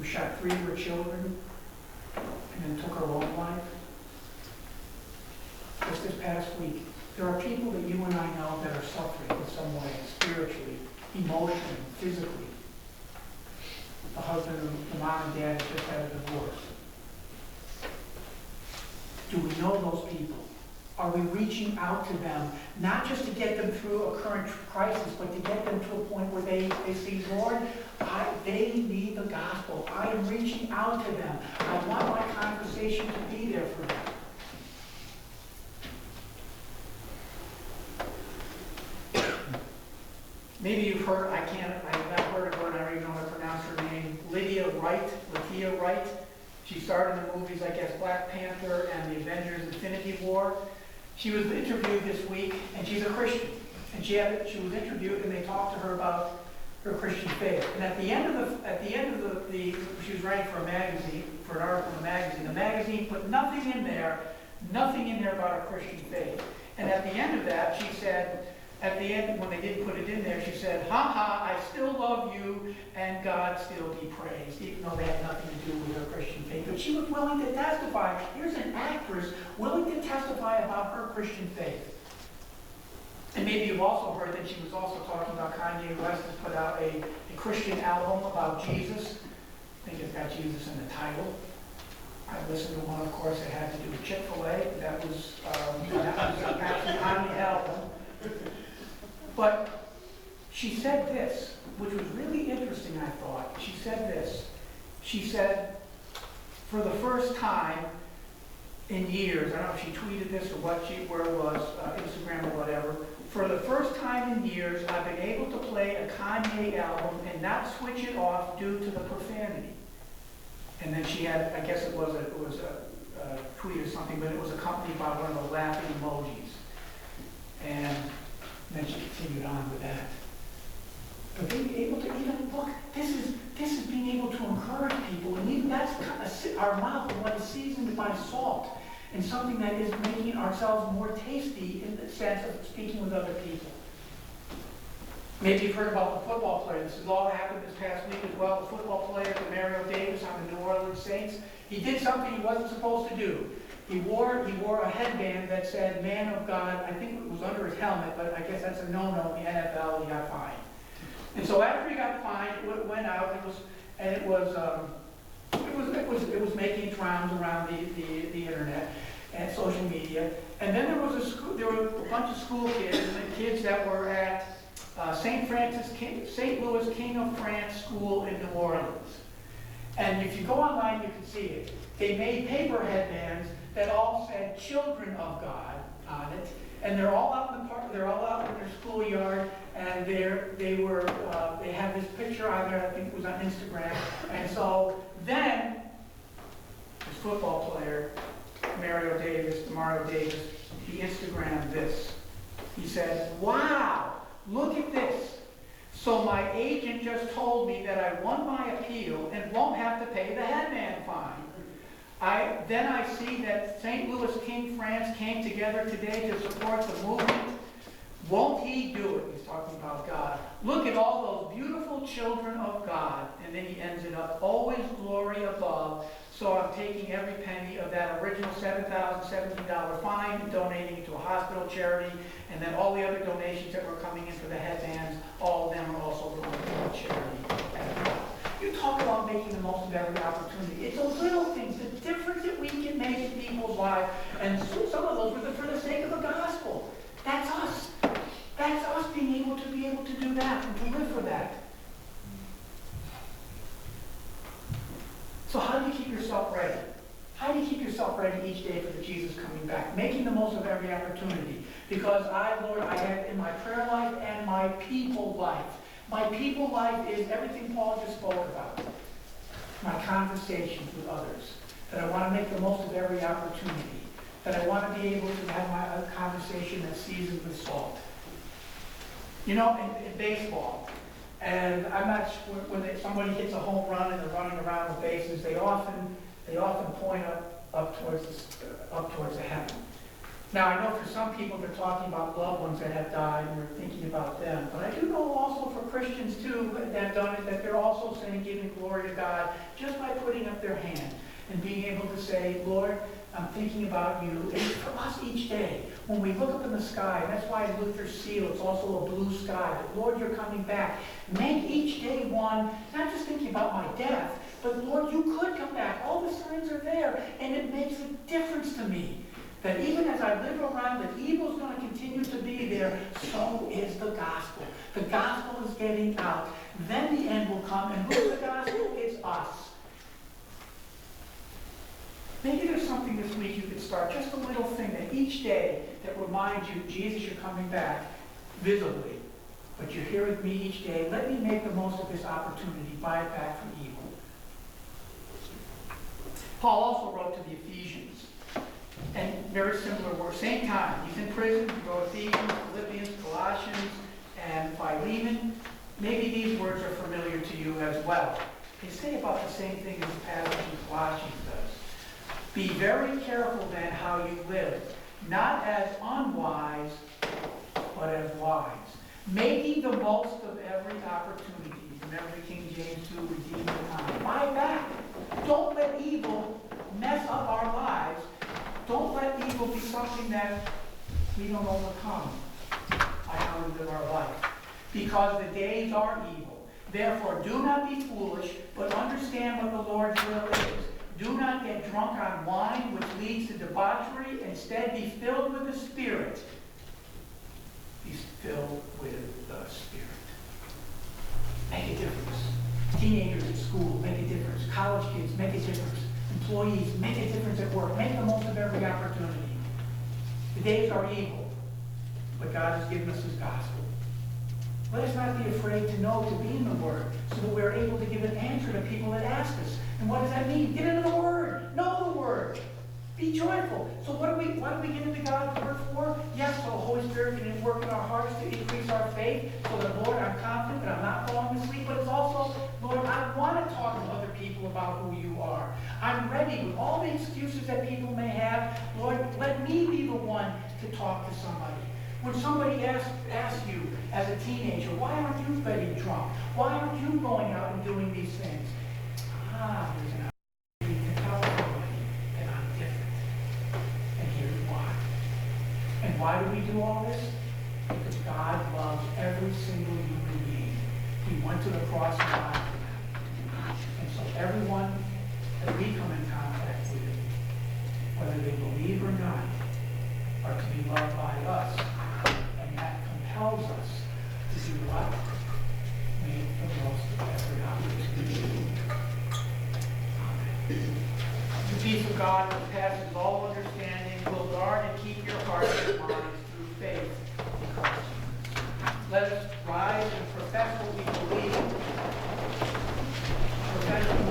shot 3 of her children and then took her own life. Just this past week, there are people that you and I know that are suffering in some way, spiritually, emotionally, physically. The husband, the mom and dad have just had a divorce. Do we know those people? Are we reaching out to them, not just to get them through a current crisis, but to get them to a point where they see, Lord, they need the gospel. I am reaching out to them. I want my conversation to be there for them. Maybe you've heard, I have not heard of her, and I don't even know how to pronounce her name, Lydia Wright. She starred in the movies, I guess, Black Panther and the Avengers Infinity War. She was interviewed this week, and she's a Christian. And she was interviewed, and they talked to her about her Christian faith. And at the end of the she was writing for a magazine, for an article in a magazine. The magazine put nothing in there about her Christian faith. And at the end of that, she said, at the end, when they didn't put it in there, she said, "Ha ha, I still love you, and God still be praised," even though they had nothing to do with her Christian faith. But she was willing to testify. Here's an actress willing to testify about her Christian faith. And maybe you've also heard that she was also talking about Kanye West has put out a Christian album about Jesus. I think it's got Jesus in the title. I listened to one, of course, that had to do with Chick-fil-A. That was actually on the album. But she said this, which was really interesting, I thought. She said this. She said, for the first time in years, I don't know if she tweeted this or where it was, Instagram or whatever, for the first time in years, I've been able to play a Kanye album and not switch it off due to the profanity. And then she had, I guess it was a tweet or something, but it was accompanied by one of the laughing emojis. And then she continued on with that. But being able to even look, this is being able to encourage people, and even that's our mouth, what is seasoned by salt, and something that is making ourselves more tasty in the sense of speaking with other people. Maybe you've heard about the football player. This has all happened this past week as well. The football player, Mario Davis on the New Orleans Saints, he did something he wasn't supposed to do. He wore a headband that said "Man of God." I think it was under his helmet, but I guess that's a no-no in the NFL. He got fined. And so after he got fined, it went out. It was making its rounds around the internet and social media. And then there were a bunch of school kids, and kids that were at St. Louis King of France School in New Orleans. And if you go online, you can see it. They made paper headbands that all said "Children of God" on it, and they're all out in the park. They're all out in their schoolyard, and they have this picture on there. I think it was on Instagram. And so then this football player, Mario Davis, he Instagrammed this. He said, "Wow, look at this. So my agent just told me that I won my appeal and won't have to pay the headband fine. Then I see that St. Louis King France came together today to support the movement. Won't he do it?" He's talking about God. "Look at all those beautiful children of God." And then he ends it up, "Always glory above. So I'm taking every penny of that original $7,017 fine and donating it to a hospital charity. And then all the other donations that were coming in for the headbands, all of them are also going to a charity as well." You talk about making the most of every opportunity. It's the little things, the difference that we can make in people's lives. And some of those were for the sake of the gospel. That's us. That's us being able to do that and to live for that. So how do you keep yourself ready? How do you keep yourself ready each day for the Jesus coming back? Making the most of every opportunity. Because Lord, I have in my prayer life and my people life. My people life is everything Paul just spoke about. My conversations with others. That I want to make the most of every opportunity. That I want to be able to have a conversation that's seasoned with salt. You know, in baseball, and I'm not sure when somebody hits a home run and they're running around the bases, they often point up towards the heaven. Now, I know for some people they're talking about loved ones that have died and they're thinking about them. But I do know also for Christians too that have done it, that they're also saying, giving glory to God just by putting up their hand and being able to say, Lord, I'm thinking about you. And for us each day, when we look up in the sky, and that's why in Luther's seal it's also a blue sky, that Lord, you're coming back. Make each day one, not just thinking about my death, but Lord, you could come back. All the signs are there, and it makes a difference to me. That even as I live around, that evil is going to continue to be there, so is the gospel. The gospel is getting out. Then the end will come, and who's the gospel? It's us. Maybe there's something this week you could start, just a little thing that each day that reminds you, Jesus, you're coming back visibly, but you're here with me each day. Let me make the most of this opportunity, buy it back from evil. Paul also wrote to the Ephesians, and very similar words, same time. He's in prison, he wrote Ephesians, Philippians, Colossians, and Philemon. Maybe these words are familiar to you as well. They say about the same thing as the passage in Colossians does. Be very careful then how you live, not as unwise, but as wise, making the most of every opportunity. Remember King James 2, redeem the time. Buy back. Don't let evil mess up our lives. Don't let evil be something that we don't overcome by how we live our life. Because the days are evil. Therefore, do not be foolish, but understand what the Lord's will is. Do not get drunk on wine, which leads to debauchery. Instead, be filled with the Spirit. Be filled with the Spirit. Make a difference. Teenagers at school, make a difference. College kids, make a difference. Employees, make a difference at work. Make the most of every opportunity. The days are evil, but God has given us His gospel. Let us not be afraid to know, to be in the Word, so that we're able to give an answer to people that ask us. And what does that mean? Get into the Word. Know the Word. Be joyful. So what do we get into God's Word for? Yes, so the Holy Spirit can work in our hearts to increase our faith. So that, Lord, I'm confident that I'm not falling asleep. But it's also, Lord, I want to talk to other people about who you are. I'm ready with all the excuses that people may have. Lord, let me be the one to talk to somebody. When somebody asks you as a teenager, why aren't you getting drunk? Why aren't you going out and doing these things? There's an opportunity to tell somebody that I'm different. And here's why. And why do we do all this? Because God loves every single human being. He went to the cross and died for them. And so everyone that we come in contact with, whether they believe or not, are to be loved by us. And that compels us to do what? Make the most of every opportunity. The peace of God that passes all understanding will guard and keep your hearts and minds through faith in Christ Jesus. Let us rise and profess what we